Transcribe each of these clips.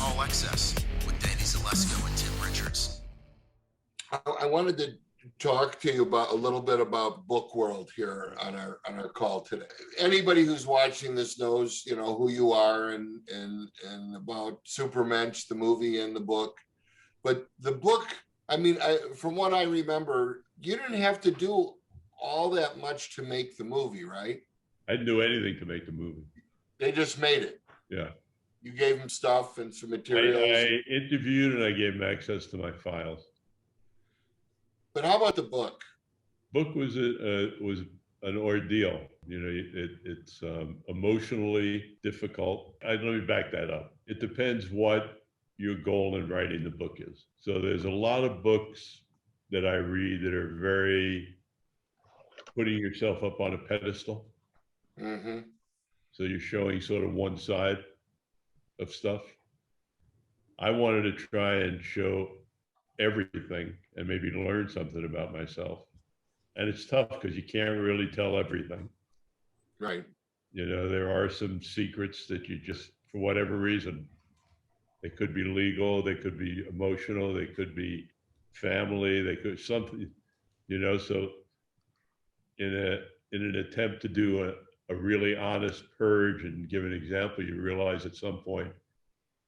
All Excess with Danny and Tim Richards. I wanted to talk to you about a little bit about book world here on our call today. Anybody who's watching this knows, you know, who you are and about Supermensch, the movie and the book. But the book, I mean, from what I remember, you didn't have to do all that much to make the movie, right? I didn't do anything to make the movie. They just made it. Yeah. You gave them stuff and some materials. I interviewed and I gave them access to my files. But how about the book? Book was an ordeal. You know, it's emotionally difficult. Let me back that up. It depends what your goal in writing the book is. So there's a lot of books that I read that are very putting yourself up on a pedestal. Mm-hmm. So you're showing sort of one side of stuff. I wanted to try and show everything and maybe learn something about myself. And it's tough because you can't really tell everything. Right. You know, there are some secrets that you just, for whatever reason, they could be legal, they could be emotional, they could be family, they could something, you know, so in an attempt to do a really honest purge and give an example, you realize at some point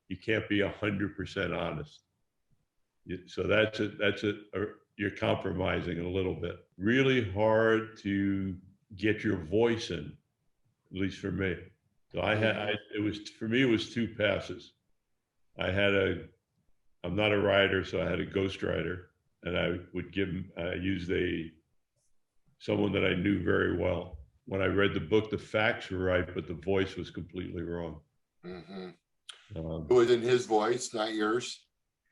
you can't be 100% honest. So that's it. You're compromising a little bit. Really hard to get your voice in, at least for me. So for me, it was two passes. I'm not a writer, so I had a ghostwriter, and I would use someone that I knew very well. When I read the book, the facts were right, but the voice was completely wrong. Mm-hmm. It was in his voice, not yours?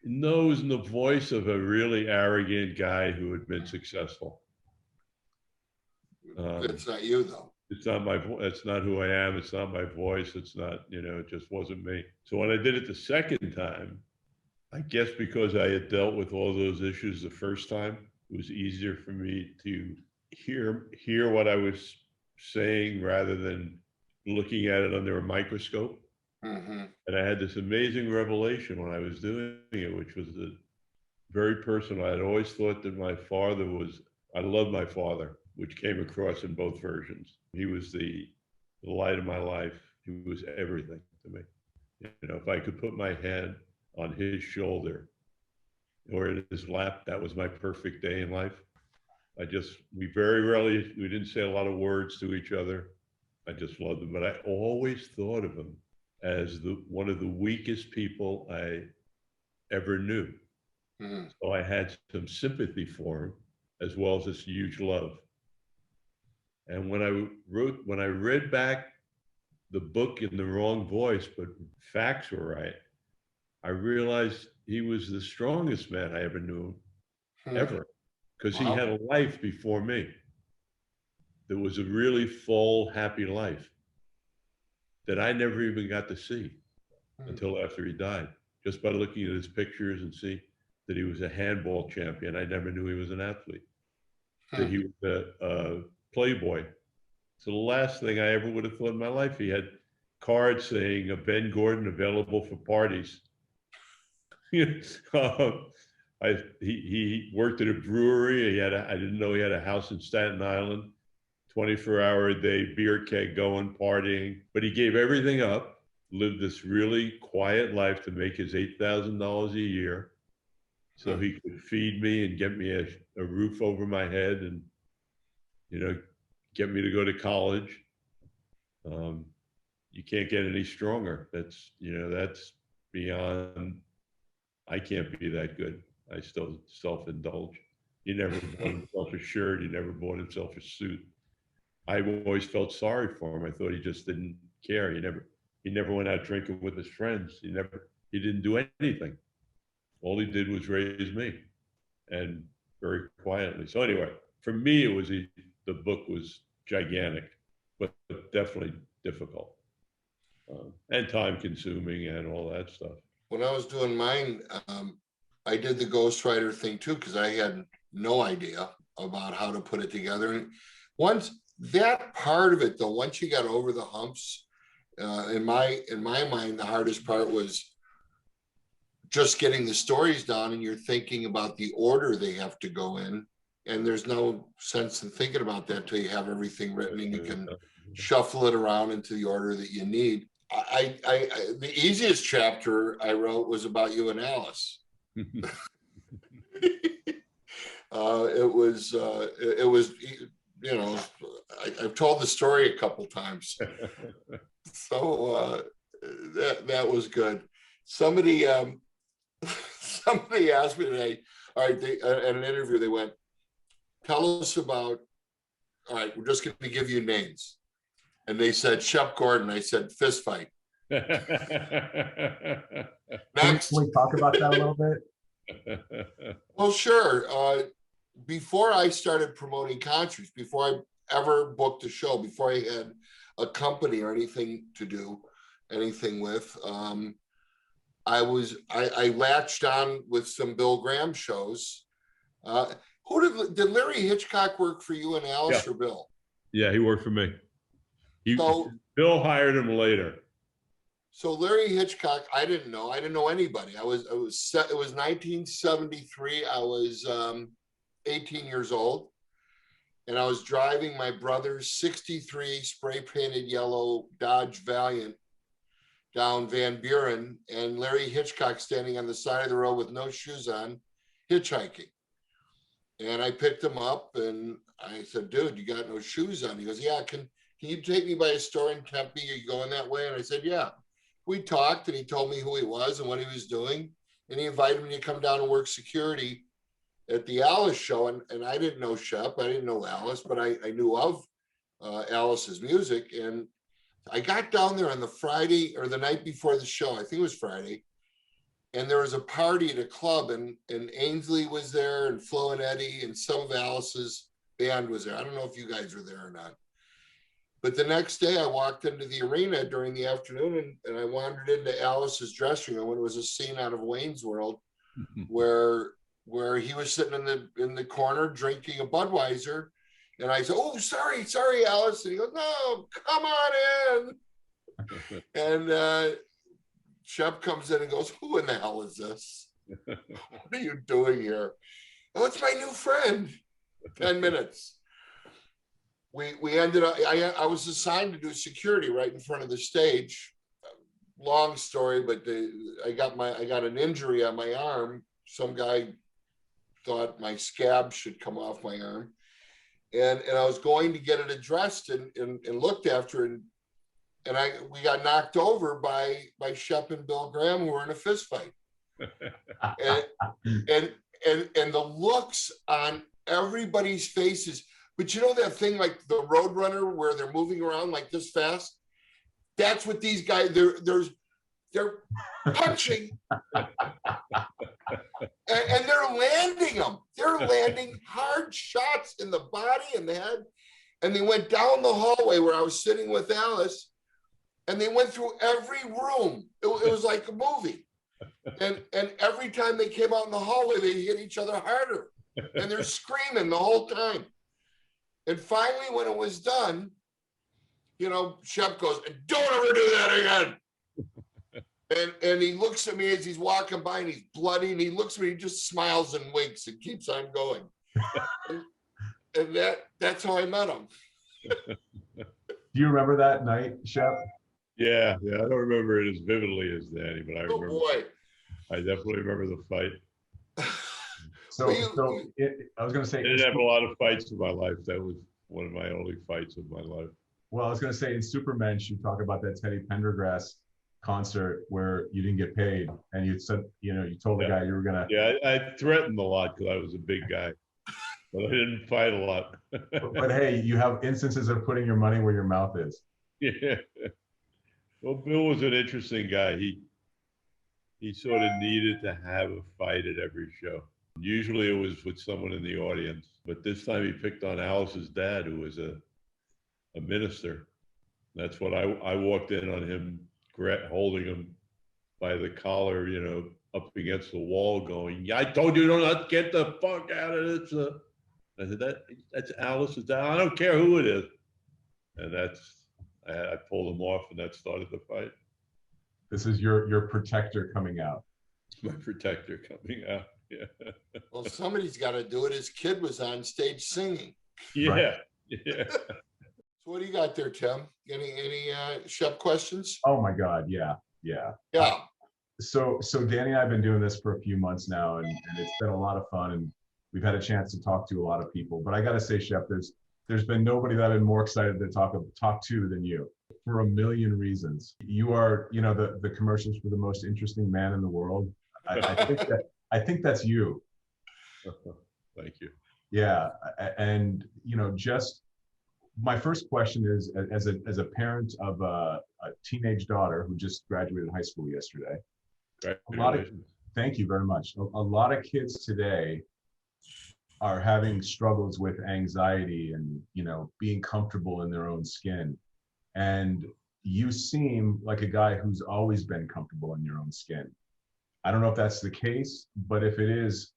No, it was in the voice of a really arrogant guy who had been successful. It's not you, though. It's not my voice. It's not who I am. It's not my voice. It's not, you know, it just wasn't me. So when I did it the second time, I guess because I had dealt with all those issues the first time, it was easier for me to hear what I was saying rather than looking at it under a microscope. Mm-hmm. And I had this amazing revelation when I was doing it, which was very personal. I had always thought that I loved my father, which came across in both versions. He was the light of my life. He was everything to me. You know, if I could put my head on his shoulder or in his lap, that was my perfect day in life. We didn't say a lot of words to each other. I just loved him, but I always thought of him as one of the weakest people I ever knew. Mm-hmm. So I had some sympathy for him as well as this huge love. And when I read back the book in the wrong voice, but facts were right, I realized he was the strongest man I ever knew ever, because he had a life before me. There was a really full, happy life that I never even got to see until after he died, just by looking at his pictures and see that he was a handball champion. I never knew he was an athlete, that he was a playboy. So the last thing I ever would have thought in my life, he had cards saying Ben Gordon available for parties. He worked at a brewery. I didn't know he had a house in Staten Island, 24-hour-a-day beer keg going, partying. But he gave everything up, lived this really quiet life to make his $8,000 a year so he could feed me and get me a roof over my head and, you know, get me to go to college. You can't get any stronger. That's beyond, I can't be that good. I still self-indulge. He never bought himself a shirt. He never bought himself a suit. I always felt sorry for him. I thought he just didn't care. He never went out drinking with his friends. He didn't do anything. All he did was raise me, and very quietly. So anyway, for me, the book was gigantic, but definitely difficult, and time consuming and all that stuff. When I was doing mine, I did the ghostwriter thing too, because I had no idea about how to put it together. And once that part of it, though, once you got over the humps, in my mind, the hardest part was just getting the stories down, and you're thinking about the order they have to go in. And there's no sense in thinking about that till you have everything written and you can shuffle it around into the order that you need. The easiest chapter I wrote was about you and Alice. It was, you know, I've told the story a couple times. So that was good. Somebody asked me today, all right, at an interview, they went, tell us about, all right, we're just going to give you names. And they said, Shep Gordon. I said, fist fight. Can Next. we talk about that a little bit? Well, sure. Before I started promoting concerts, before I ever booked a show, before I had a company or anything to do anything with, I latched on with some Bill Graham shows. Who did Larry Hitchcock work for you and Alice or Bill? Yeah, he worked for me. So Bill hired him later. So Larry Hitchcock, I didn't know anybody. It was 1973. I was 18 years old, and I was driving my brother's 63 spray painted yellow Dodge Valiant down Van Buren, and Larry Hitchcock standing on the side of the road with no shoes on, hitchhiking. And I picked him up and I said, dude, you got no shoes on? He goes, yeah, can you take me by a store in Tempe? Are you going that way? And I said, yeah. We talked and he told me who he was and what he was doing. And he invited me to come down and work security at the Alice show. And I didn't know Shep, I didn't know Alice, but I knew of Alice's music. And I got down there on the Friday or the night before the show, I think it was Friday. And there was a party at a club, and Ainsley was there, and Flo and Eddie, and some of Alice's band was there. I don't know if you guys were there or not. But the next day I walked into the arena during the afternoon, and I wandered into Alice's dressing room, and it was a scene out of Wayne's World where he was sitting in the corner drinking a Budweiser. And I said, oh, sorry, Alice. And he goes, no, come on in. And Shep comes in and goes, who in the hell is this? What are you doing here? Oh, it's my new friend. 10 minutes. We ended up, I was assigned to do security right in front of the stage. Long story, but I got an injury on my arm. Some guy thought my scab should come off my arm. And I was going to get it addressed and looked after it. And we got knocked over by Shep and Bill Graham, who were in a fist fight. and the looks on everybody's faces. But you know that thing like the Roadrunner where they're moving around like this fast? That's what these guys, they're punching. and they're landing them. They're landing hard shots in the body and the head. And they went down the hallway where I was sitting with Alice. And they went through every room. It was like a movie. And every time they came out in the hallway, they hit each other harder. And they're screaming the whole time. And finally, when it was done, you know, Shep goes, don't ever do that again. And he looks at me as he's walking by and he's bloody. And he looks at me, he just smiles and winks and keeps on going. and that's how I met him. Do you remember that night, Shep? Yeah, I don't remember it as vividly as Danny, but I remember. Oh boy. I definitely remember the fight. I was going to say, I didn't have a lot of fights in my life. That was one of my only fights of my life. well, I was going to say in Supermensch, you talk about that Teddy Pendergrass concert where you didn't get paid, and you said, you know, you told the guy you were going to. Yeah, I threatened a lot because I was a big guy, but I didn't fight a lot. But hey, you have instances of putting your money where your mouth is. Yeah. Well, Bill was an interesting guy. He sort of needed to have a fight at every show. Usually it was with someone in the audience, but this time he picked on Alice's dad, who was a minister. That's what I walked in on him, holding him by the collar, you know, up against the wall going, yeah, I told you not get the fuck out of this. I said, that's Alice's dad. I don't care who it is. And I pulled him off, and that started the fight. This is your protector coming out. My protector coming out. Yeah. Well, somebody's got to do it. His kid was on stage singing. Yeah. Right. Yeah. So what do you got there, Tim? Any Shep questions? Oh my God. Yeah. Yeah. Yeah. So Danny and I have been doing this for a few months now, and it's been a lot of fun, and we've had a chance to talk to a lot of people. But I got to say, Shep, there's been nobody that I've been more excited to talk to than you, for a million reasons. You are, you know, the commercials for the most interesting man in the world. I think that's you. Thank you. Yeah, and you know, just my first question is, as a parent of a teenage daughter who just graduated high school yesterday. Congratulations. Thank you very much. A lot of kids today are having struggles with anxiety and, you know, being comfortable in their own skin. And you seem like a guy who's always been comfortable in your own skin. I don't know if that's the case, but if it is,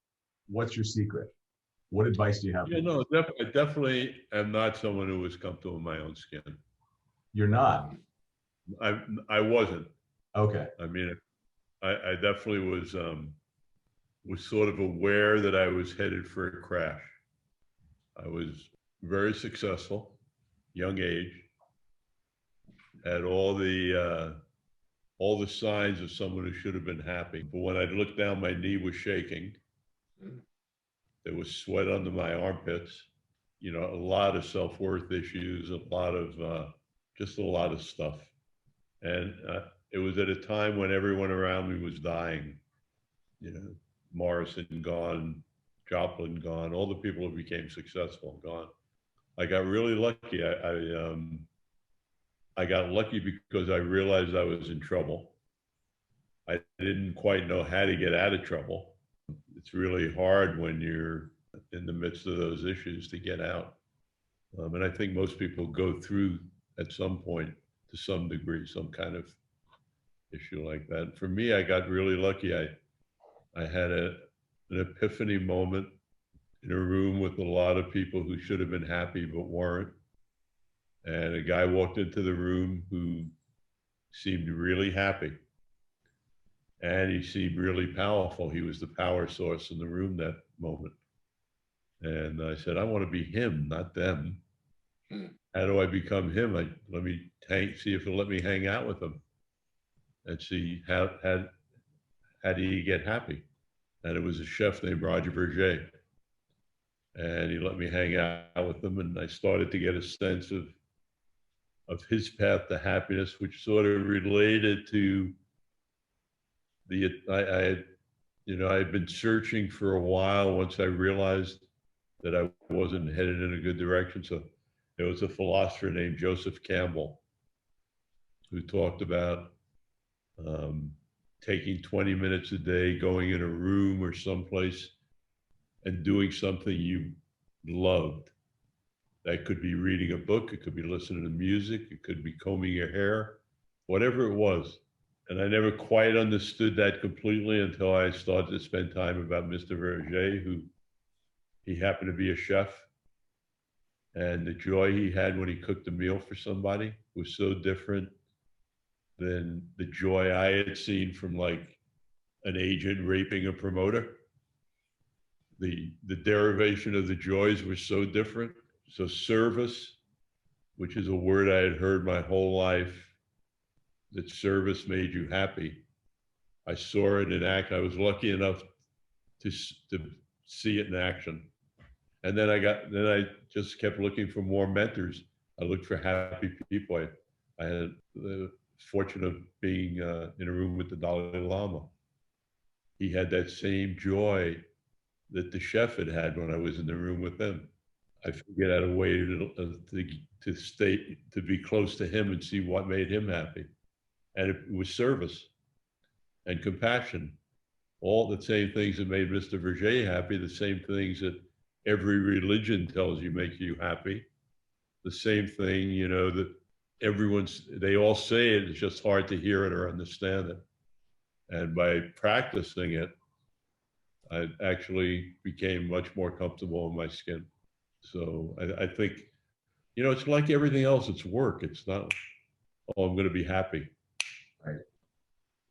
what's your secret? What advice do you have? Yeah, no, I definitely am not someone who was comfortable in my own skin. You're not. I wasn't. Okay. I mean, I definitely was sort of aware that I was headed for a crash. I was very successful, young age, had all the signs of someone who should have been happy. But when I looked down, my knee was shaking. There was sweat under my armpits. You know, a lot of self-worth issues, just a lot of stuff. And it was at a time when everyone around me was dying. You know, Morrison gone, Joplin gone, all the people who became successful gone. I got really lucky. I got lucky because I realized I was in trouble. I didn't quite know how to get out of trouble. It's really hard when you're in the midst of those issues to get out. And I think most people go through at some point, to some degree, some kind of issue like that. For me, I got really lucky. I had an epiphany moment in a room with a lot of people who should have been happy but weren't. And a guy walked into the room who seemed really happy. And he seemed really powerful. He was the power source in the room that moment. And I said, I want to be him, not them. How do I become him? Let me see if he'll let me hang out with him and see how do you get happy? And it was a chef named Roger Berger. And he let me hang out with him. And I started to get a sense of his path to happiness, which sort of related to I had been searching for a while once I realized that I wasn't headed in a good direction. So there was a philosopher named Joseph Campbell who talked about taking 20 minutes a day, going in a room or someplace and doing something you loved. That could be reading a book, it could be listening to music, it could be combing your hair, whatever it was. And I never quite understood that completely until I started to spend time about Mr. Verger, who he happened to be a chef. And the joy he had when he cooked a meal for somebody was so different than the joy I had seen from like an agent raping a promoter. The derivation of the joys were so different. So service, which is a word I had heard my whole life, that service made you happy. I saw it in act. I was lucky enough to see it in action. And then I just kept looking for more mentors. I looked for happy people. I had the fortune of being in a room with the Dalai Lama. He had that same joy that the chef had when I was in the room with him. I figured out a way to be close to him and see what made him happy. And it was service and compassion. All the same things that made Mr. Verger happy, the same things that every religion tells you make you happy. The same thing, you know, that they all say it, it's just hard to hear it or understand it. And by practicing it, I actually became much more comfortable in my skin. So I think, you know, it's like everything else, it's work. It's not, oh, I'm going to be happy. Right.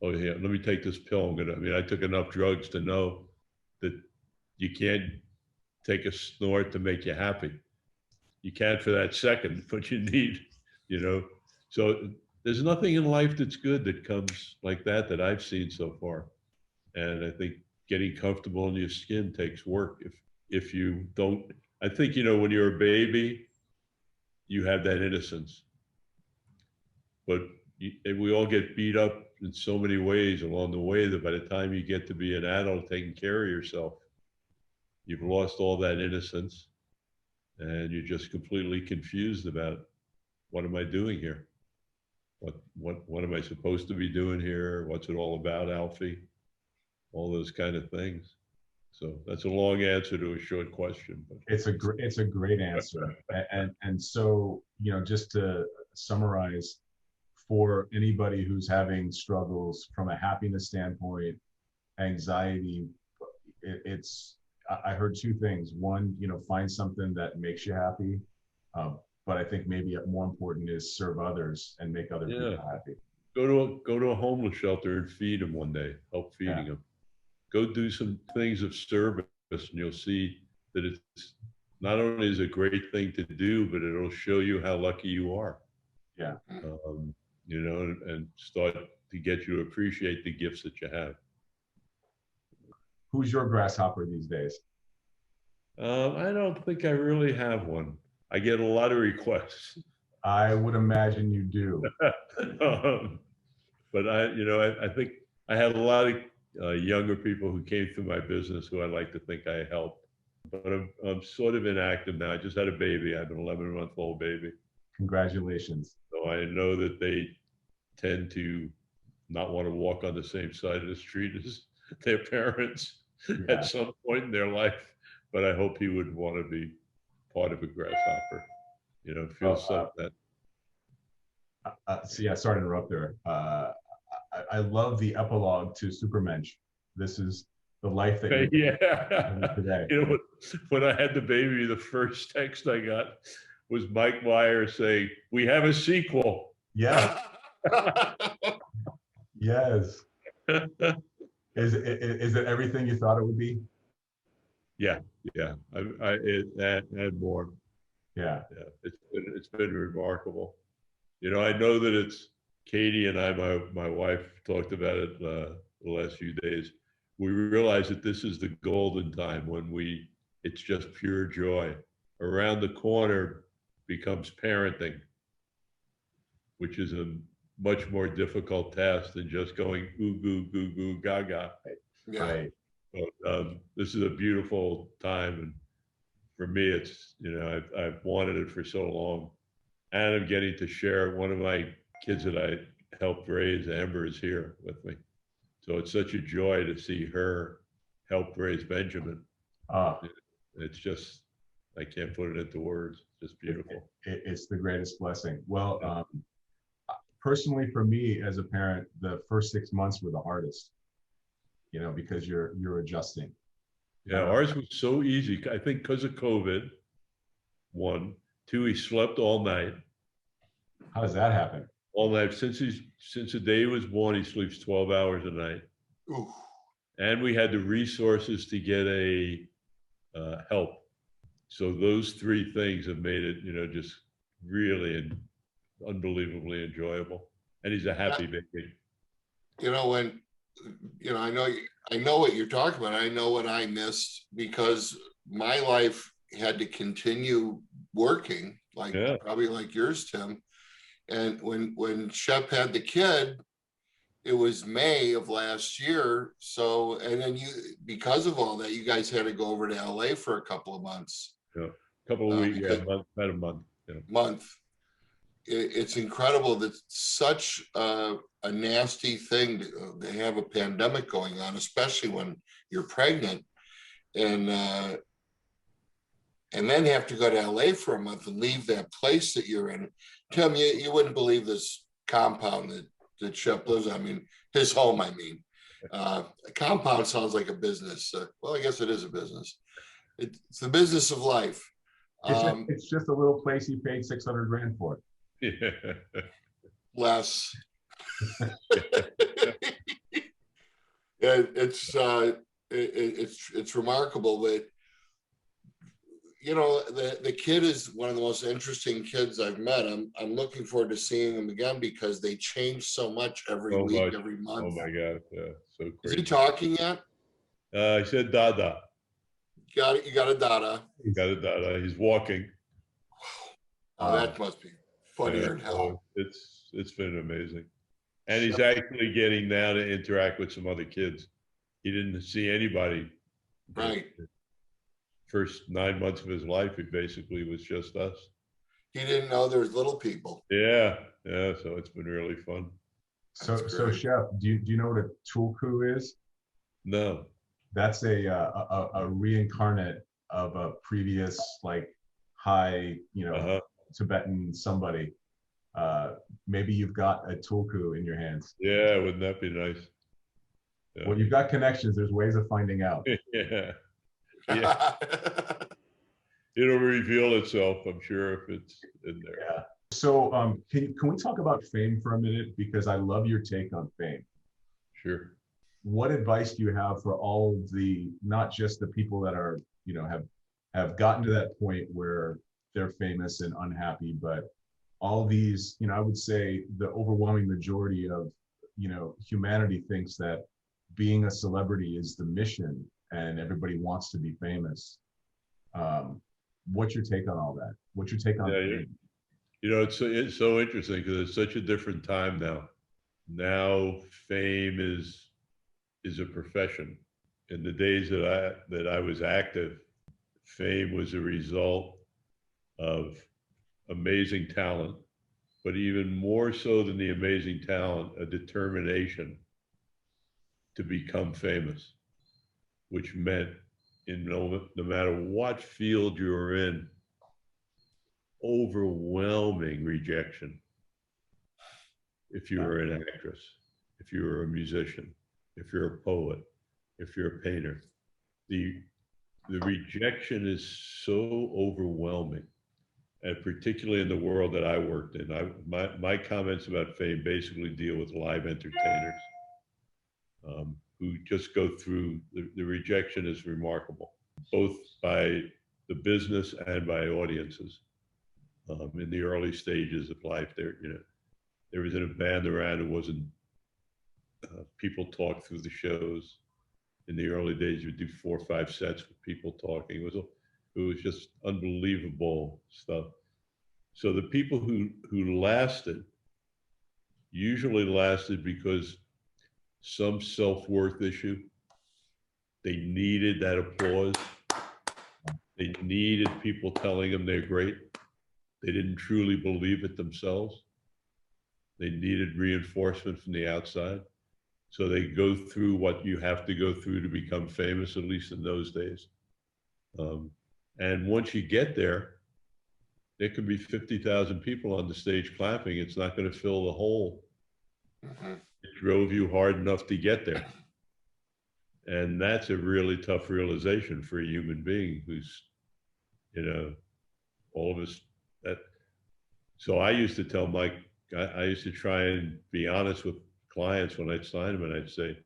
oh yeah, let me take this pill. I mean, I took enough drugs to know that you can't take a snort to make you happy. You can for that second, but you need, you know. So there's nothing in life that's good that comes like that I've seen so far. And I think getting comfortable in your skin takes work. If you don't, I think, you know, when you're a baby, you have that innocence, but we all get beat up in so many ways along the way that by the time you get to be an adult taking care of yourself, you've lost all that innocence and you're just completely confused about what am I doing here? What am I supposed to be doing here? What's it all about, Alfie? All those kind of things. So that's a long answer to a short question. But It's a great answer. And so, you know, just to summarize, for anybody who's having struggles from a happiness standpoint, anxiety, I heard two things. One, you know, find something that makes you happy. But I think maybe more important is serve others and make other people happy. Go to a homeless shelter and feed them one day. Help feeding them. Go do some things of service, and you'll see that it's not only is a great thing to do, but it'll show you how lucky you are. Yeah. You know, and start to get you to appreciate the gifts that you have. Who's your grasshopper these days? I don't think I really have one. I get a lot of requests. I would imagine you do. But I think I had a lot of younger people who came through my business who I like to think I helped. But I'm sort of inactive now. I just had a baby. I have an 11-month-old baby. Congratulations. So I know that they tend to not want to walk on the same side of the street as their parents at some point in their life. But I hope he would want to be part of a grasshopper. You know, feels like that. So yeah, sorry to interrupt there. I love the epilogue to Supermensch. This is the life that you're living today. You know, when I had the baby, the first text I got was Mike Myers saying, "We have a sequel." Yeah. Yes. Is it everything you thought it would be? Yeah. I had more. Yeah. It's been remarkable. You know, I know that it's Katie and I, my wife, talked about it the last few days. We realize that this is the golden time when it's just pure joy. Around the corner becomes parenting, which is a much more difficult task than just going goo goo goo goo gaga. Yeah. Right. But this is a beautiful time, and for me, it's, you know, I've wanted it for so long, and I'm getting to share. One of my kids that I helped raise, Amber, is here with me, so it's such a joy to see her help raise Benjamin. It's just, I can't put it into words. It's just beautiful. It's the greatest blessing. Well, personally, for me as a parent, the first 6 months were the hardest. You know, because you're adjusting. Yeah, ours was so easy. I think because of COVID. 1, 2, he slept all night. How does that happen? All night since the day he was born. He sleeps 12 hours a night. Ooh. And we had the resources to get a help. So those 3 things have made it, you know, just really and unbelievably enjoyable. And he's a happy baby. You know, when, you know, I know what you're talking about. I know what I missed because my life had to continue working, like probably like yours, Tim. And when Shep had the kid, it was May of last year. So, and then because of all that, you guys had to go over to LA for a couple of months. Yeah, a couple of weeks, about a month. Yeah. Month. It's incredible that such a nasty thing to have a pandemic going on, especially when you're pregnant, and then have to go to LA for a month and leave that place that you're in. Tim, you wouldn't believe this compound that Shep lives in. I mean, his home, I mean. A compound sounds like a business. Well, I guess it is a business. It's the business of life. It's just a little place he paid $600,000 for. Less. It's remarkable that, you know, the kid is one of the most interesting kids I've met. I'm looking forward to seeing him again because they change so much every So week, much. every Oh month. my God. Yeah. So Is he crazy. talking yet? He said Dada. Got it. You got a Dada. Got it, Dada. He's walking. Oh, that must be funnier than So hell. it's been amazing. And he's actually getting now to interact with some other kids. He didn't see anybody. Right. The first 9 months of his life, he basically was just us. He didn't know there's little people. Yeah. Yeah. So it's been really fun. So, That's so great. Shep, do you know what a tulku is? No. That's a reincarnate of a previous like high, Uh-huh. Tibetan somebody. Maybe you've got a tulku in your hands. Yeah. Wouldn't that be nice? Yeah. Well, you've got connections. There's ways of finding out. Yeah. Yeah. It'll reveal itself, I'm sure, if it's in there. Yeah. So, can we talk about fame for a minute? Because I love your take on fame. Sure. What advice do you have for all of the, not just the people that are, have gotten to that point where they're famous and unhappy, but all these, I would say the overwhelming majority of, humanity thinks that being a celebrity is the mission and everybody wants to be famous. What's your take on all that? What's your take on fame? It's so interesting because it's such a different time now. Now fame is a profession. In the days that I was active, fame was a result of amazing talent, but even more so than the amazing talent, a determination to become famous, which meant no matter what field you were in, overwhelming rejection. If you were an actress, if you were a musician, if you're a poet, if you're a painter, the rejection is so overwhelming, and particularly in the world that I worked in. My comments about fame basically deal with live entertainers who just go through the rejection is remarkable, both by the business and by audiences. In the early stages of life, there was a band around. It wasn't people talk through the shows. In the early days, you'd do 4 or 5 sets with people talking. It was just unbelievable stuff. So the people who lasted usually lasted because some self-worth issue. They needed that applause. They needed people telling them they're great. They didn't truly believe it themselves. They needed reinforcement from the outside. So they go through what you have to go through to become famous, at least in those days. And once you get there could be 50,000 people on the stage clapping. It's not going to fill the hole. Mhm. It drove you hard enough to get there. And that's a really tough realization for a human being who's, all of us so I used to tell Mike, I used to try and be honest with clients when I'd sign them, and I'd say,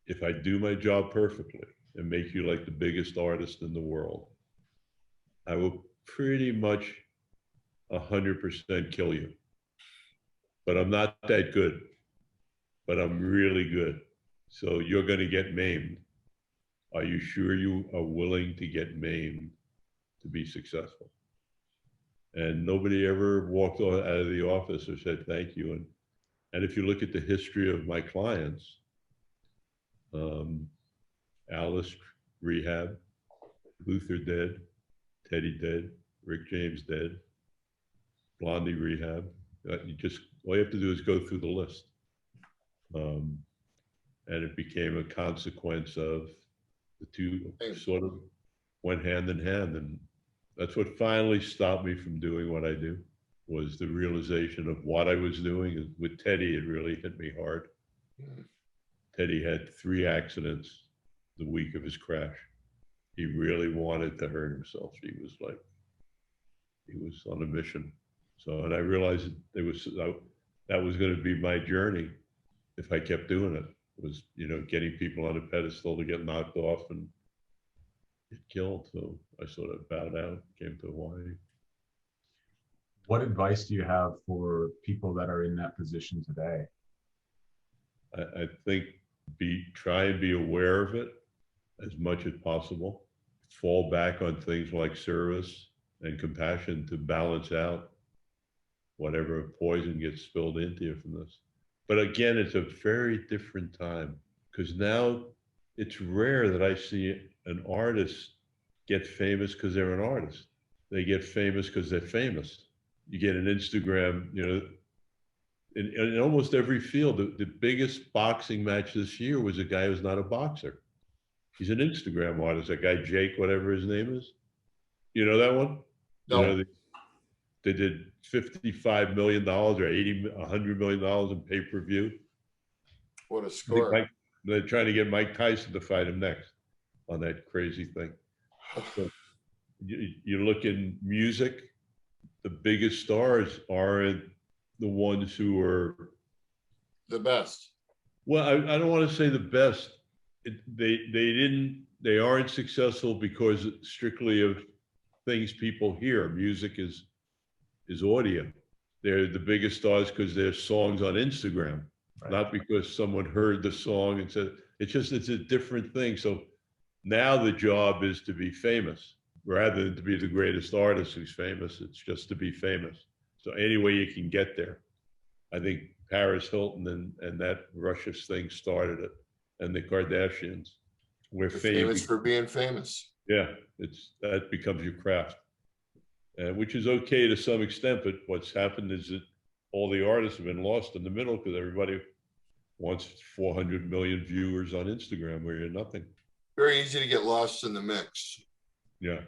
if I do my job perfectly and make you like the biggest artist in the world, I will pretty much 100% kill you. But I'm not that good, but I'm really good. So you're going to get maimed. Are you sure you are willing to get maimed to be successful? And nobody ever walked out of the office or said thank you. And if you look at the history of my clients, Alice rehab, Luther dead, Teddy dead, Rick James dead, Blondie rehab. All you have to do is go through the list. And it became a consequence of the two sort of went hand in hand. And that's what finally stopped me from doing what I do, was the realization of what I was doing. With Teddy, it really hit me hard. Teddy had 3 accidents the week of his crash. He really wanted to hurt himself. He was on a mission. So, and I realized that was going to be my journey if I kept doing it. was, you know, getting people on a pedestal to get knocked off and get killed. So I sort of bowed out, came to Hawaii. What advice do you have for people that are in that position today? I think try and be aware of it as much as possible. Fall back on things like service and compassion to balance out whatever poison gets spilled into you from this. But again, it's a very different time because now it's rare that I see an artist get famous because they're an artist. They get famous because they're famous. You get an Instagram, you know, in almost every field. The biggest boxing match this year was a guy who's not a boxer. He's an Instagram artist, that guy Jake, whatever his name is. You know that one? No. You know, they did $55 million or $100 million in pay-per-view. What a score. They're trying to get Mike Tyson to fight him next on that crazy thing. So you look in music, the biggest stars aren't the ones who are The best. well, I don't want to say the best. They aren't successful because strictly of things people hear. Music is audio. They're the biggest stars because their songs on Instagram, Right. not because someone heard the song and said, it's a different thing. So now the job is to be famous rather than to be the greatest artist who's famous. It's just to be famous. So any way you can get there. I think Paris Hilton and that Russia's thing started it, and the Kardashians. We're Famous for being famous. Yeah, that becomes your craft, which is okay to some extent. But what's happened is that all the artists have been lost in the middle because everybody wants 400 million viewers on Instagram where you're nothing. Very easy to get lost in the mix. Yeah.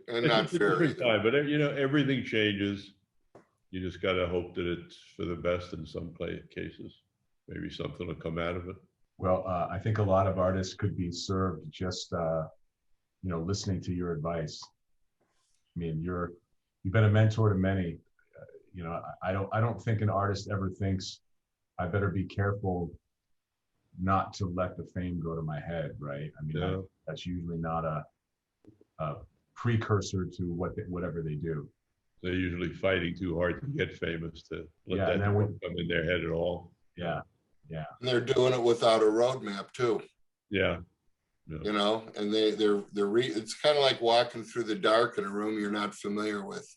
And not It's a fair. different either. time, but you know, everything changes. You just got to hope that it's for the best in some cases. Maybe something will come out of it. Well, I think a lot of artists could be served just, you know, listening to your advice. I mean, you've been a mentor to many. You know, I don't think an artist ever thinks I better be careful not to let the fame go to my head, right? I mean, Yeah. that's usually not a precursor to whatever they do. They're usually fighting too hard to get famous to let Yeah, that and then come in their head at all. Yeah, yeah. And they're doing it without a roadmap too. Yeah. You know, and it's kind of like walking through the dark in a room you're not familiar with.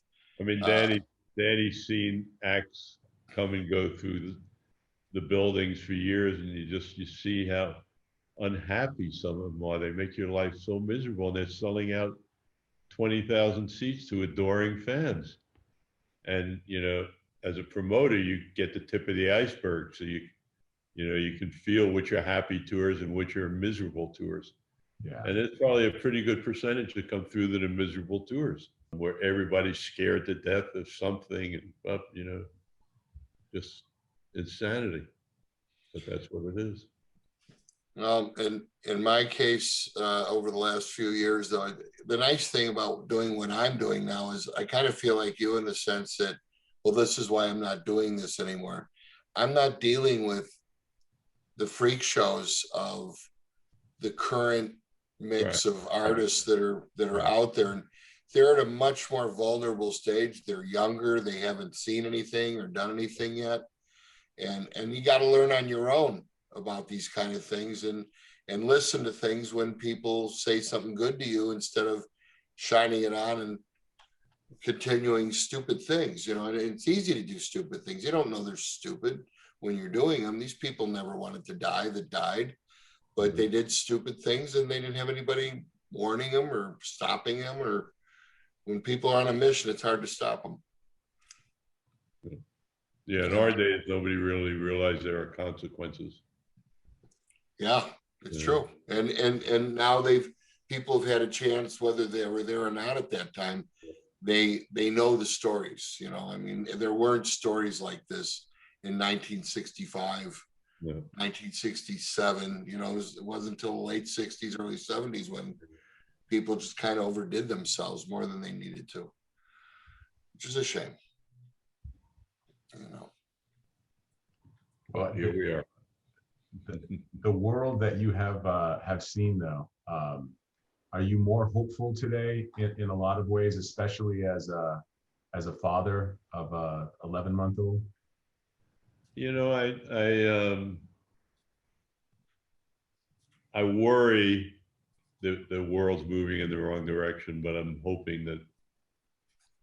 I mean, Danny's seen acts come and go through the buildings for years, and you see how unhappy some of them are. They make your life so miserable, and they're selling out 20,000 seats to adoring fans. And, you know, as a promoter, you get the tip of the iceberg. So you can feel which are happy tours and which are miserable tours. Yeah. And it's probably a pretty good percentage that come through that are miserable tours where everybody's scared to death of something and, you know, just insanity. But that's what it is. And in my case, over the last few years, though, the nice thing about doing what I'm doing now is I kind of feel like you in the sense that, well, this is why I'm not doing this anymore. I'm not dealing with the freak shows of the current mix of artists that are out there, and they're at a much more vulnerable stage. They're younger, they haven't seen anything or done anything yet, and you got to learn on your own about these kind of things and listen to things when people say something good to you instead of shining it on and continuing stupid things. You know, and it's easy to do stupid things. You don't know they're stupid when you're doing them. These people never wanted to die that died, but they did stupid things and they didn't have anybody warning them or stopping them. Or when people are on a mission, it's hard to stop them. Yeah, in our days, nobody really realized there are consequences. Yeah, it's true. And now people have had a chance, whether they were there or not at that time, they know the stories. You know, I mean, there weren't stories like this in 1965, 1967. You know, it wasn't until the late 60s, early 70s when people just kind of overdid themselves more than they needed to, which is a shame. You know. Well, Here we are. The world that you have seen though, are you more hopeful today in a lot of ways, especially as a father of a 11-month-old? You know, I worry that the world's moving in the wrong direction, but I'm hoping that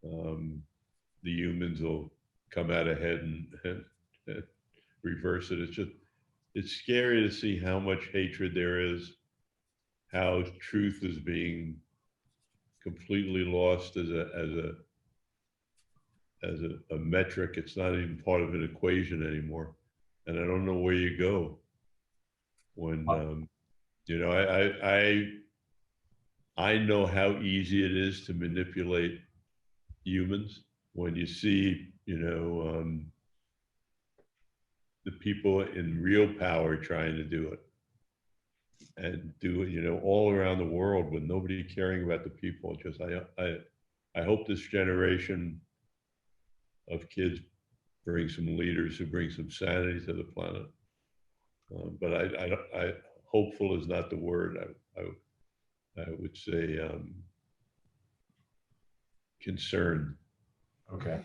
the humans will come out ahead and reverse it. It's scary to see how much hatred there is, how truth is being completely lost as a metric. It's not even part of an equation anymore, and I don't know where you go when you know, I know how easy it is to manipulate humans when you see, you know, the people in real power trying to do it and do it, you know, all around the world with nobody caring about the people. Just I hope this generation of kids bring some leaders who bring some sanity to the planet. But I hopeful is not the word. I would say concerned Okay.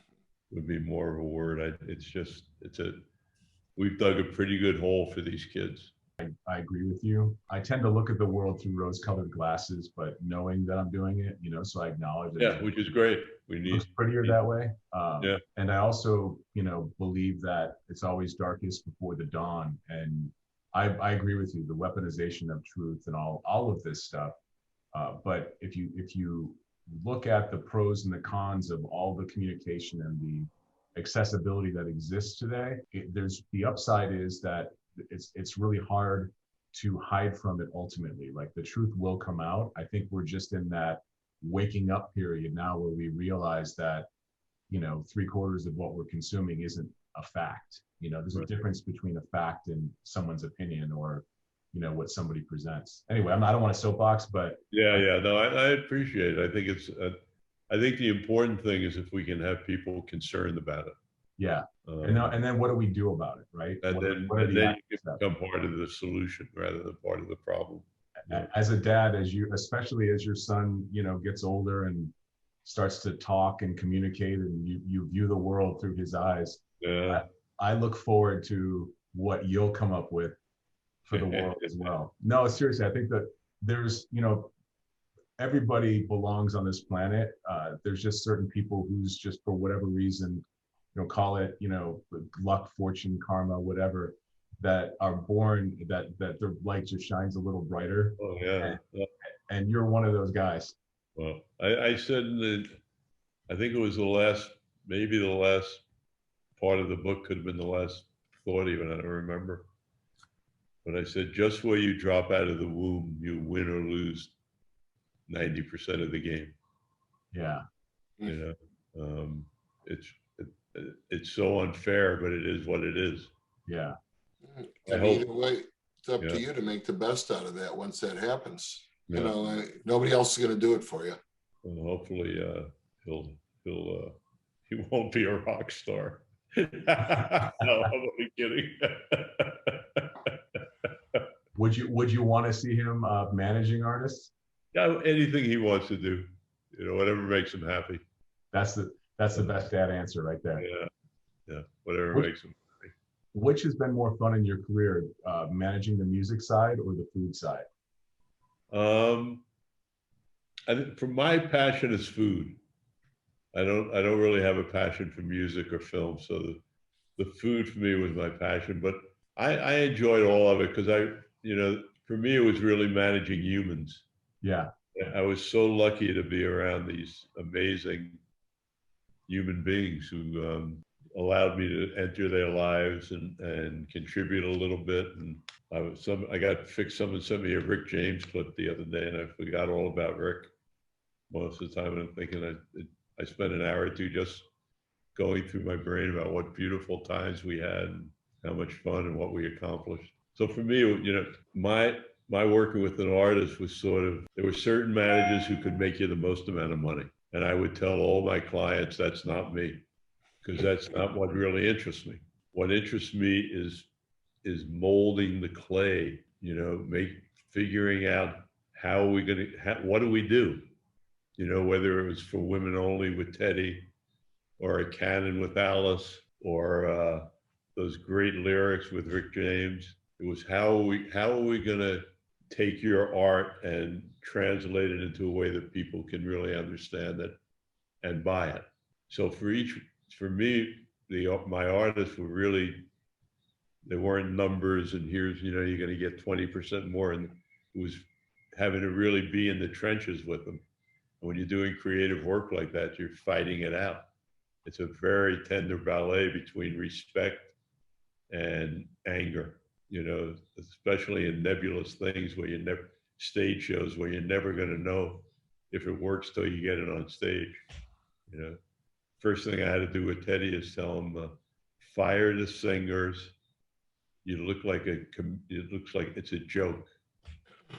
would be more of a word. We've dug a pretty good hole for these kids. I agree with you. I tend to look at the world through rose-colored glasses, but knowing that I'm doing it, you know, so I acknowledge it. Yeah, which is great. It looks prettier that way. Yeah. And I also, you know, believe that it's always darkest before the dawn. And I agree with you, the weaponization of truth and all of this stuff. But if you look at the pros and the cons of all the communication and the accessibility that exists today, there's the upside is that it's really hard to hide from it ultimately. Like the truth will come out. I think we're just in that waking up period now where we realize that, you know, 3/4 of what we're consuming isn't a fact. You know, there's a difference between a fact and someone's opinion or, you know, what somebody presents. Anyway, I don't want to soapbox, but Yeah. No, I appreciate it. I think I think the important thing is if we can have people concerned about it. yeah. And then what do we do about it, right? And What then are the you action can steps? become part of the solution rather than part of the problem. Yeah. As a dad, especially as your son, you know, gets older and starts to talk and communicate and you view the world through his eyes. Yeah. I look forward to what you'll come up with for the world as well. No, seriously, I think that there's, you know, everybody belongs on this planet. There's just certain people who's just for whatever reason, you know, call it, you know, luck, fortune, karma, whatever, that are born that their light just shines a little brighter. Oh yeah. And you're one of those guys. Well, I said I think it was maybe the last part of the book, could have been the last thought even, I don't remember. But I said, just where you drop out of the womb, you win or lose 90% of the game. Yeah. You know, it's so unfair, but it is what it is. Yeah. And either way, it's up to you to make the best out of that once that happens. You know, nobody else is going to do it for you. Well, hopefully, he won't be a rock star. No, I'm only kidding. Would you want to see him managing artists? Yeah, anything he wants to do, you know, whatever makes him happy. That's the best dad answer right there. Yeah, whatever makes him happy. Which has been more fun in your career, managing the music side or the food side? I think for my passion is food. I don't really have a passion for music or film, so the food for me was my passion. But I enjoyed all of it because you know, for me it was really managing humans. Yeah. I was so lucky to be around these amazing human beings who allowed me to enter their lives and contribute a little bit. And I got fixed. Someone sent me a Rick James clip the other day, and I forgot all about Rick most of the time. And I'm thinking I spent an hour or two just going through my brain about what beautiful times we had and how much fun and what we accomplished. So for me, you know, my working with an artist was there were certain managers who could make you the most amount of money. And I would tell all my clients, that's not me, because that's not what really interests me. What interests me is is molding the clay, figuring out how are we going to, what do we do? Whether it was for women only with Teddy, or a canon with Alice, or those great lyrics with Rick James. It was how are we going to take your art and translate it into a way that people can really understand it and buy it. So for me, my artists were really, they weren't numbers and here's, you're going to get 20% more. And it was having to really be in the trenches with them. And when you're doing creative work like that, you're fighting it out. It's a very tender ballet between respect and anger, especially in nebulous things where stage shows where you're never going to know if it works till you get it on stage. First thing I had to do with Teddy is tell him, fire the singers. It looks like it's a joke.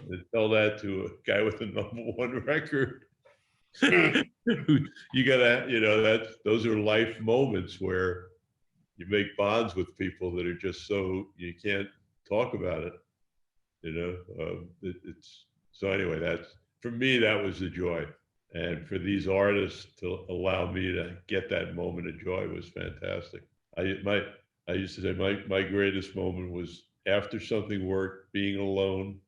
And tell that to a guy with a #1 record. You gotta, those are life moments where you make bonds with people that are just so you can't talk about it. So anyway, that's for me, that was the joy. And for these artists to allow me to get that moment of joy was fantastic. I used to say my greatest moment was after something worked, being alone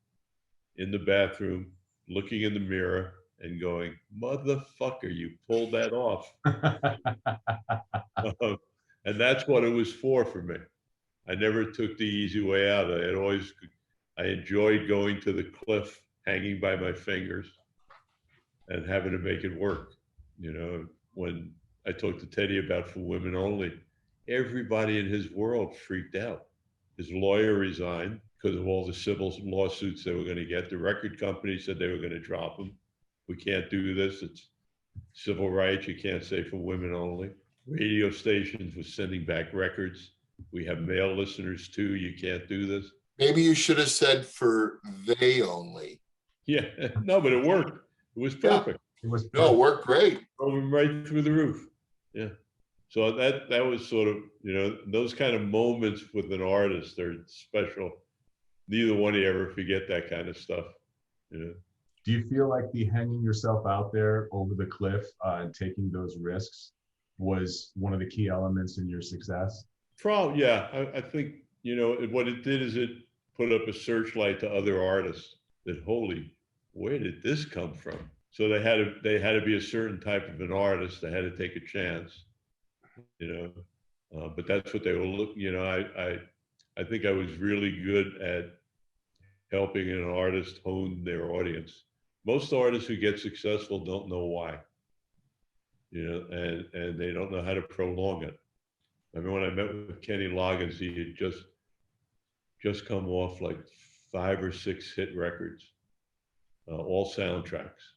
in the bathroom, looking in the mirror and going, motherfucker, you pulled that off. And that's what it was for me. I never took the easy way out. I enjoyed going to the cliff, hanging by my fingers and having to make it work. When I talked to Teddy about For Women Only, everybody in his world freaked out. His lawyer resigned because of all the civil lawsuits they were going to get. The record company said they were going to drop him. We can't do this. It's civil rights. You can't say For Women Only. Radio stations were sending back records. We have male listeners too. You can't do this. Maybe you should have said For They Only. Yeah, no, but it worked. It was perfect. It was No, it worked great. Drove him right through the roof. Yeah. So that was sort of, those kind of moments with an artist are special. Neither one of you ever forget that kind of stuff. Do you feel like the hanging yourself out there over the cliff and taking those risks was one of the key elements in your success? Probably, yeah. I think, what it did is it put up a searchlight to other artists that, where did this come from? So they had to be a certain type of an artist. They had to take a chance, but that's what they were looking. I think I was really good at helping an artist hone their audience. Most artists who get successful don't know why, and they don't know how to prolong it. I mean, when I met with Kenny Loggins, he had just come off like 5 or 6 hit records, all soundtracks.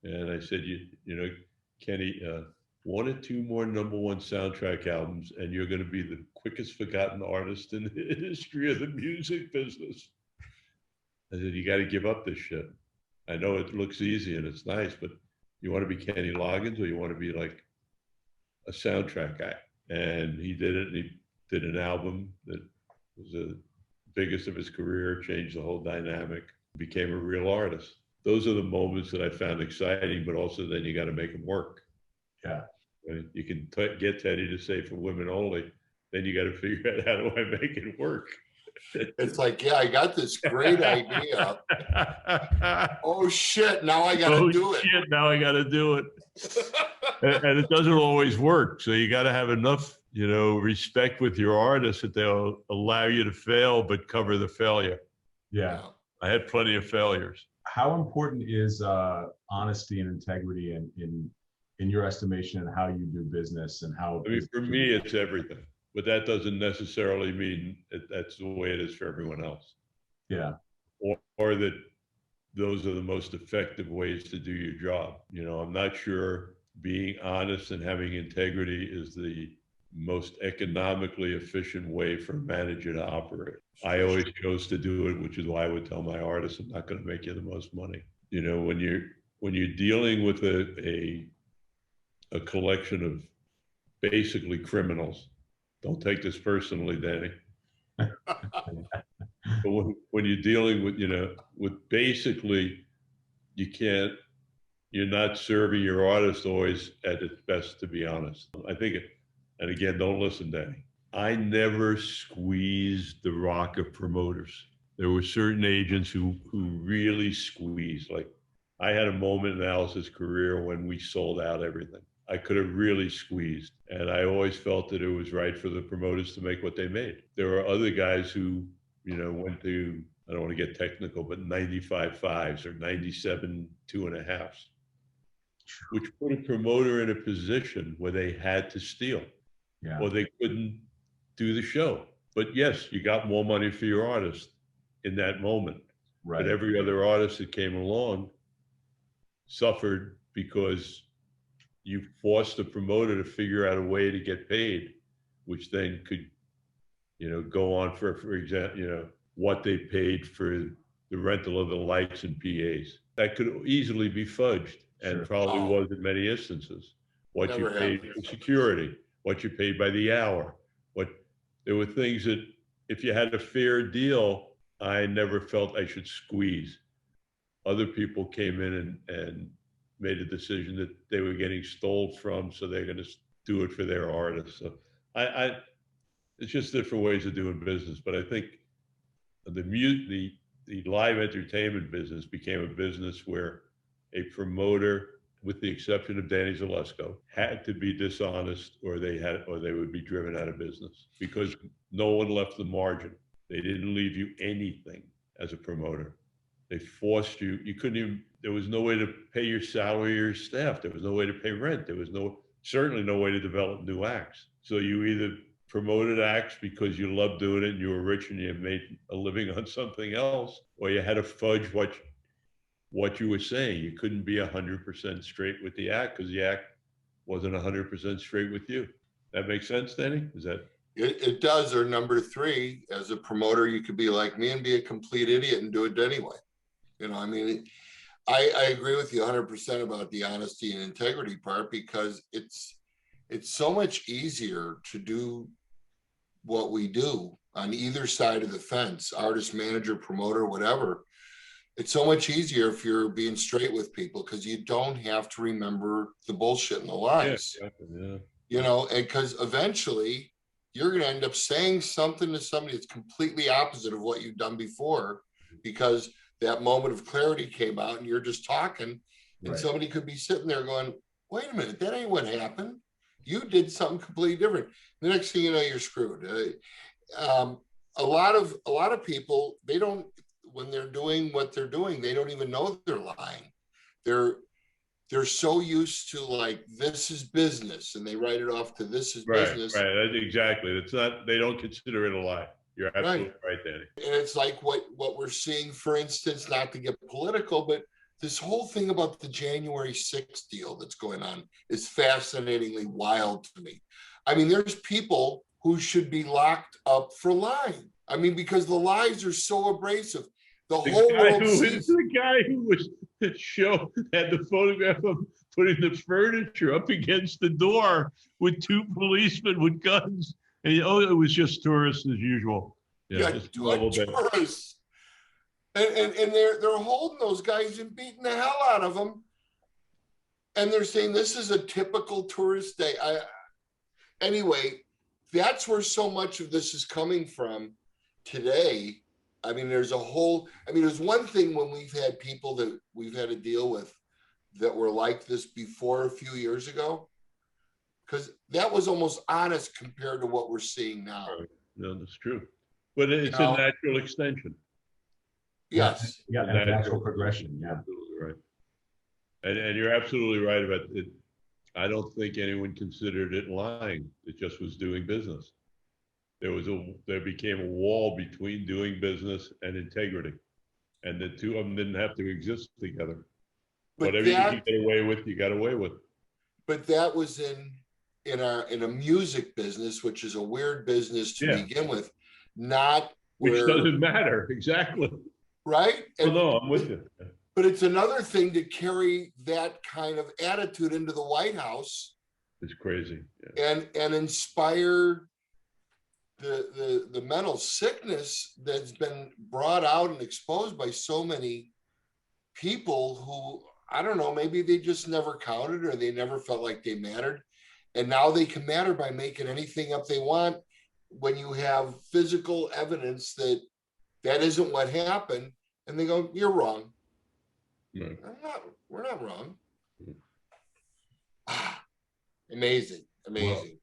And I said, Kenny, 1 or 2 more #1 soundtrack albums, and you're going to be the quickest forgotten artist in the history of the music business. I said, you got to give up this shit. I know it looks easy and it's nice, but you want to be Kenny Loggins or you want to be like a soundtrack guy? And he did it, and he did an album that was the biggest of his career, changed the whole dynamic, became a real artist. Those are the moments that I found exciting, but also then you got to make them work. Yeah. You can get Teddy to say For Women Only, then you got to figure out how do I make it work. It's like, yeah, I got this great idea. Oh shit, now I gotta do it. Shit, now I gotta do it. And it doesn't always work. So you gotta have enough, respect with your artists that they'll allow you to fail, but cover the failure. Yeah. I had plenty of failures. How important is honesty and integrity in your estimation and how you do business and how? I mean, for me, it's everything. But that doesn't necessarily mean that's the way it is for everyone else. Yeah. Or that those are the most effective ways to do your job. I'm not sure being honest and having integrity is the most economically efficient way for a manager to operate. I always chose to do it, which is why I would tell my artists, I'm not going to make you the most money. When you're dealing with a collection of basically criminals, don't take this personally, Danny. But when you're dealing with, with basically, you're not serving your artist always at its best, to be honest. I think, and again, don't listen, Danny. I never squeezed the rock of promoters. There were certain agents who really squeezed. Like, I had a moment in Alice's career when we sold out everything. I could have really squeezed. And I always felt that it was right for the promoters to make what they made. There were other guys who, went to, I don't want to get technical, but 95 fives or 97 2.5s, which put a promoter in a position where they had to steal, or they couldn't do the show. But yes, you got more money for your artist in that moment. Right. But every other artist that came along suffered because you forced the promoter to figure out a way to get paid, which then could, go on for example, what they paid for the rental of the lights and PAs. That could easily be fudged, and probably was in many instances. What you paid for security, what you paid by the hour, there were things that if you had a fair deal, I never felt I should squeeze. Other people came in and made a decision that they were getting stole from, so they're going to do it for their artists. So it's just different ways of doing business. But I think the live entertainment business became a business where a promoter, with the exception of Danny Zalesko, had to be dishonest, or they would be driven out of business, because no one left the margin. They didn't leave you anything as a promoter. They forced you. You couldn't even. There was no way to pay your salary or your staff. There was no way to pay rent. There was certainly no way to develop new acts. So you either promoted acts because you loved doing it and you were rich and you made a living on something else, or you had to fudge what you were saying. You couldn't be 100% straight with the act because the act wasn't 100% straight with you. That makes sense, Danny? Is that? It does. Or number three, as a promoter, you could be like me and be a complete idiot and do it anyway. I agree with you 100% about the honesty and integrity part, because it's so much easier to do what we do on either side of the fence, artist, manager, promoter, whatever. It's so much easier if you're being straight with people, because you don't have to remember the bullshit and the lies. Yeah. And because eventually you're going to end up saying something to somebody that's completely opposite of what you've done before, because that moment of clarity came out and you're just talking, and somebody could be sitting there going, wait a minute, that ain't what happened. You did something completely different. The next thing you know, you're screwed. A lot of people, they don't, when they're doing what they're doing, they don't even know they're lying. They're so used to, like, this is business, and they write it off to this is business. Right, exactly. It's not, they don't consider it a lie. You're absolutely right, Danny. And it's like what we're seeing, for instance, not to get political, but this whole thing about the January 6th deal that's going on is fascinatingly wild to me. I mean, there's people who should be locked up for lying. I mean, because the lies are so abrasive. The whole world sees the guy who was had the photograph of putting the furniture up against the door with two policemen with guns. And it was just tourists as usual. Tourists. And they're holding those guys and beating the hell out of them. And they're saying this is a typical tourist day. Anyway, that's where so much of this is coming from today. I mean, there's one thing when we've had people that we've had to deal with that were like this before a few years ago, because that was almost honest compared to what we're seeing now. No, that's true. But it's a natural extension. Yes. Yeah, a natural progression. Yeah. Absolutely right. And you're absolutely right about it. I don't think anyone considered it lying. It just was doing business. There became a wall between doing business and integrity, and the two of them didn't have to exist together. Whatever you could get away with, you got away with. But that was in a music business, which is a weird business to begin with, which doesn't matter exactly. Right? And, no, I'm with you. But it's another thing to carry that kind of attitude into the White House. It's crazy. And inspire the mental sickness that's been brought out and exposed by so many people who, I don't know, maybe they just never counted or they never felt like they mattered. And now they can matter by making anything up they want when you have physical evidence that that isn't what happened. And they go, you're wrong. Right. We're not wrong. Amazing. You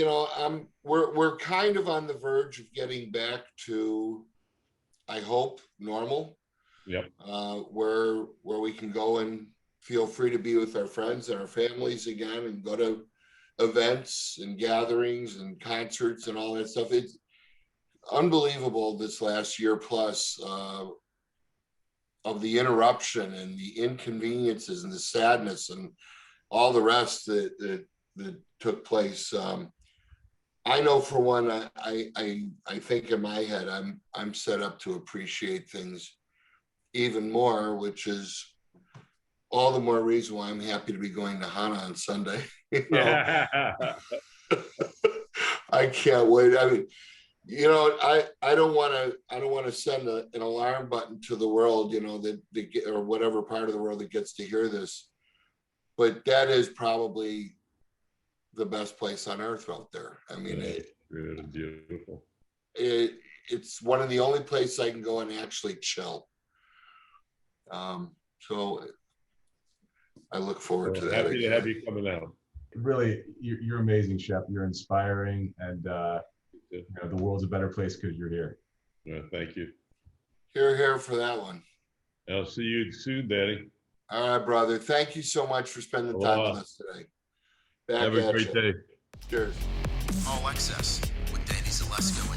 know, we're kind of on the verge of getting back to, I hope, normal. Yep. Where we can go and feel free to be with our friends and our families again and go to events and gatherings and concerts and all that stuff. It's unbelievable this last year plus of the interruption and the inconveniences and the sadness and all the rest that took place. I know for one, I think in my head, I'm set up to appreciate things even more, which is all the more reason why I'm happy to be going to Hana on Sunday. You know? I can't wait. I mean, you know, I don't want to send an alarm button to the world, you know, that or whatever part of the world that gets to hear this, but that is probably the best place on earth out there. I mean, really beautiful. It's one of the only places I can go and actually chill. So I look forward to that. Happy to have you coming out. Really, you're amazing, Shep. You're inspiring, and you know, the world's a better place because you're here. Yeah, thank you. Here for that one. I'll see you soon, Danny. All right, brother. Thank you so much for spending time with us today. Have a great day. Cheers. All Access with Danny Zalesko and